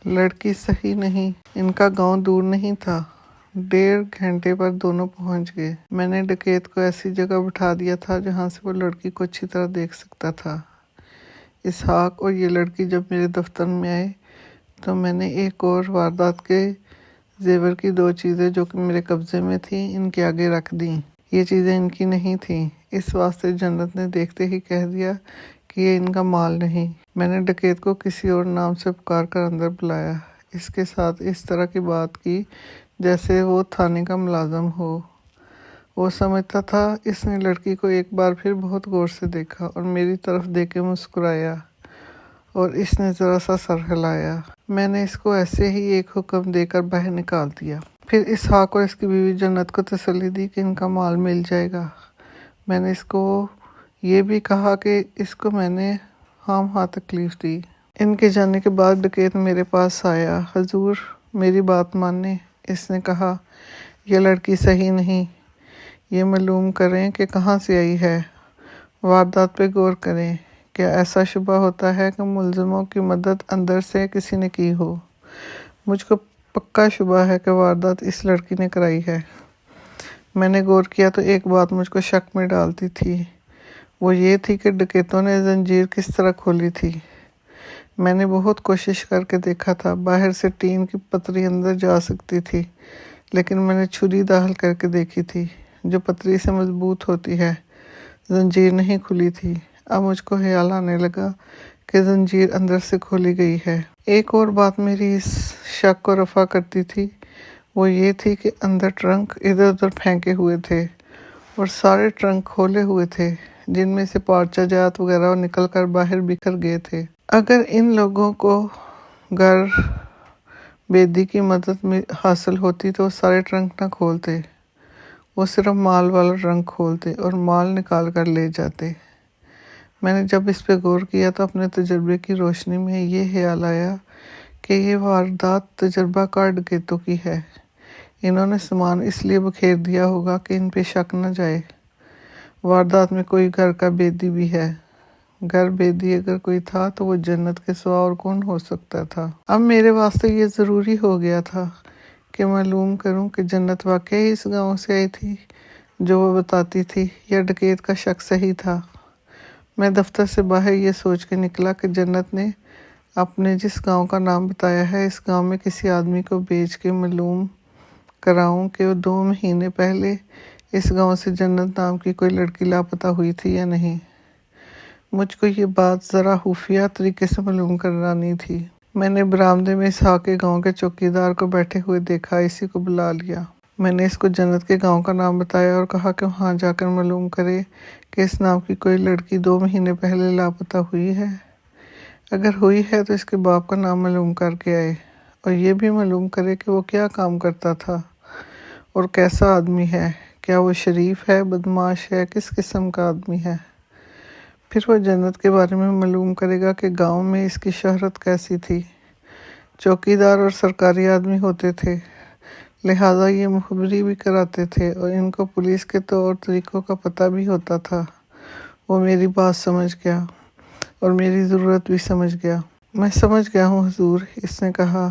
لڑکی صحیح نہیں، ان کا گاؤں دور نہیں تھا، 1.5 گھنٹے پر دونوں پہنچ گئے۔ میں نے ڈکیت کو ایسی جگہ بٹھا دیا تھا جہاں سے وہ لڑکی کو اچھی طرح دیکھ سکتا تھا۔ اسحاق اور یہ لڑکی جب میرے دفتر میں آئے تو میں نے ایک اور واردات کے زیور کی 2 چیزیں جو کہ میرے قبضے میں تھیں ان کے آگے رکھ دیں۔ یہ چیزیں ان کی نہیں تھیں، اس واسطے جنت نے دیکھتے ہی کہہ دیا کہ یہ ان کا مال نہیں۔ میں نے ڈکیت کو کسی اور نام سے پکار کر اندر بلایا، اس کے ساتھ اس طرح کی بات کی جیسے وہ تھانے کا ملازم ہو۔ وہ سمجھتا تھا۔ اس نے لڑکی کو ایک بار پھر بہت غور سے دیکھا اور میری طرف دیکھ کے مسکرایا اور اس نے ذرا سا سر ہلایا۔ میں نے اس کو ایسے ہی ایک حکم دے کر باہر نکال دیا۔ پھر اسحاق اور اس کی بیوی جنت کو تسلی دی کہ ان کا مال مل جائے گا۔ میں نے اس کو یہ بھی کہا کہ اس کو میں نے خواہ تکلیف دی۔ ان کے جانے کے بعد ڈکیت میرے پاس آیا۔ حضور میری بات مانیں، اس نے کہا، یہ لڑکی صحیح نہیں، یہ معلوم کریں کہ کہاں سے آئی ہے، واردات پہ غور کریں۔ کیا ایسا شبہ ہوتا ہے کہ ملزموں کی مدد اندر سے کسی نے کی ہو؟ مجھ کو پکا شبہ ہے کہ واردات اس لڑکی نے کرائی ہے۔ میں نے غور کیا تو ایک بات مجھ کو شک میں ڈالتی تھی، وہ یہ تھی کہ ڈکیتوں نے زنجیر کس طرح کھولی تھی۔ میں نے بہت کوشش کر کے دیکھا تھا، باہر سے ٹین کی پتری اندر جا سکتی تھی، لیکن میں نے چھری داخل کر کے دیکھی تھی جو پتری سے مضبوط ہوتی ہے، زنجیر نہیں کھلی تھی۔ اب مجھ کو خیال آنے لگا کہ زنجیر اندر سے کھولی گئی ہے۔ ایک اور بات میری اس شک کو رفع کرتی تھی، وہ یہ تھی کہ اندر ٹرنک ادھر ادھر پھینکے ہوئے تھے اور سارے ٹرنک کھولے ہوئے تھے جن میں سے پارچہ جات وغیرہ نکل کر باہر بکھر گئے تھے۔ اگر ان لوگوں کو گھر بیدی کی مدد حاصل ہوتی تو وہ سارے ٹرنک نہ کھولتے، وہ صرف مال والا ٹرنک کھولتے اور مال نکال کر لے جاتے۔ میں نے جب اس پہ غور کیا تو اپنے تجربے کی روشنی میں یہ خیال آیا کہ یہ واردات تجربہ کار ڈکیتوں کی ہے۔ انہوں نے سامان اس لیے بکھیر دیا ہوگا کہ ان پہ شک نہ جائے۔ واردات میں کوئی گھر کا بیدی بھی ہے، گھر بیدی اگر کوئی تھا تو وہ جنت کے سوا اور کون ہو سکتا تھا۔ اب میرے واسطے یہ ضروری ہو گیا تھا کہ معلوم کروں کہ جنت واقعی اس گاؤں سے آئی تھی جو وہ بتاتی تھی، یا ڈکیت کا شک صحیح تھا۔ میں دفتر سے باہر یہ سوچ کے نکلا کہ جنت نے اپنے جس گاؤں کا نام بتایا ہے، اس گاؤں میں کسی آدمی کو بھیج کے معلوم کراؤں کہ وہ 2 مہینے پہلے اس گاؤں سے جنت نام کی کوئی لڑکی لاپتہ ہوئی تھی یا نہیں۔ مجھ کو یہ بات ذرا خفیہ طریقے سے معلوم کرانی تھی۔ میں نے برآمدے میں اسحاق کے گاؤں کے چوکیدار کو بیٹھے ہوئے دیکھا، اسی کو بلا لیا۔ میں نے اس کو جنت کے گاؤں کا نام بتایا اور کہا کہ وہاں جا کر معلوم کرے کہ اس نام کی کوئی لڑکی 2 مہینے پہلے لاپتہ ہوئی ہے۔ اگر ہوئی ہے تو اس کے باپ کا نام معلوم کر کے آئے اور یہ بھی معلوم کرے کہ وہ کیا کام کرتا تھا اور کیسا آدمی ہے، کیا وہ شریف ہے، بدمعاش ہے، کس قسم کا آدمی ہے۔ پھر وہ جنت کے بارے میں معلوم کرے گا کہ گاؤں میں اس کی شہرت کیسی تھی۔ چوکیدار اور سرکاری آدمی ہوتے تھے، لہٰذا یہ مخبری بھی کراتے تھے اور ان کو پولیس کے طور طریقوں کا پتہ بھی ہوتا تھا۔ وہ میری بات سمجھ گیا اور میری ضرورت بھی سمجھ گیا۔ میں سمجھ گیا ہوں حضور، اس نے کہا۔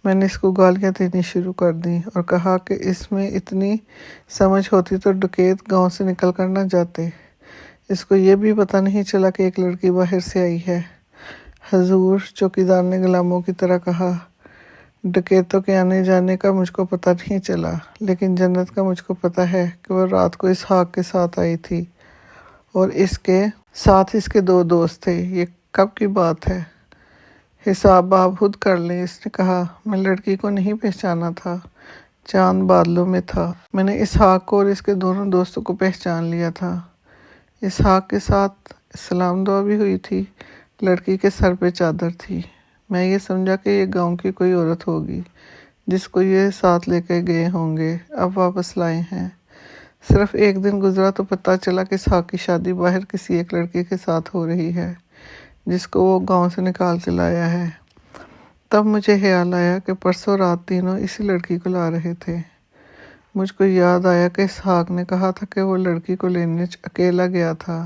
میں نے اس کو گالیاں دینی شروع کر دیں اور کہا کہ اس میں اتنی سمجھ ہوتی تو ڈکیت گاؤں سے نکل کر نہ جاتے، اس کو یہ بھی پتہ نہیں چلا کہ ایک لڑکی باہر سے آئی ہے۔ حضور، چوکیدار نے غلاموں کی طرح کہا، ڈکیتوں کے آنے جانے کا مجھ کو پتہ نہیں چلا، لیکن جنت کا مجھ کو پتہ ہے کہ وہ رات کو اسحاق کے ساتھ آئی تھی اور اس کے ساتھ اس کے 2 دوست تھے۔ یہ کب کی بات ہے؟ حساب آپ خود کر لیں، اس نے کہا۔ میں لڑکی کو نہیں پہچانا تھا، چاند بادلوں میں تھا۔ میں نے اسحاق کو اور اس کے دونوں دوستوں کو پہچان لیا تھا۔ اسحاق کے ساتھ سلام دعا بھی ہوئی تھی، لڑکی کے سر پہ چادر تھی۔ میں یہ سمجھا کہ یہ گاؤں کی کوئی عورت ہوگی جس کو یہ ساتھ لے کے گئے ہوں گے، اب واپس لائے ہیں۔ صرف 1 دن گزرا تو پتہ چلا کہ اسحاق کی شادی باہر کسی ایک لڑکے کے ساتھ ہو رہی ہے جس کو وہ گاؤں سے نکال کے لایا ہے۔ تب مجھے خیال آیا کہ پرسوں رات تینوں اسی لڑکی کو لا رہے تھے۔ مجھ کو یاد آیا کہ اسحاق نے کہا تھا کہ وہ لڑکی کو لینے اکیلا گیا تھا،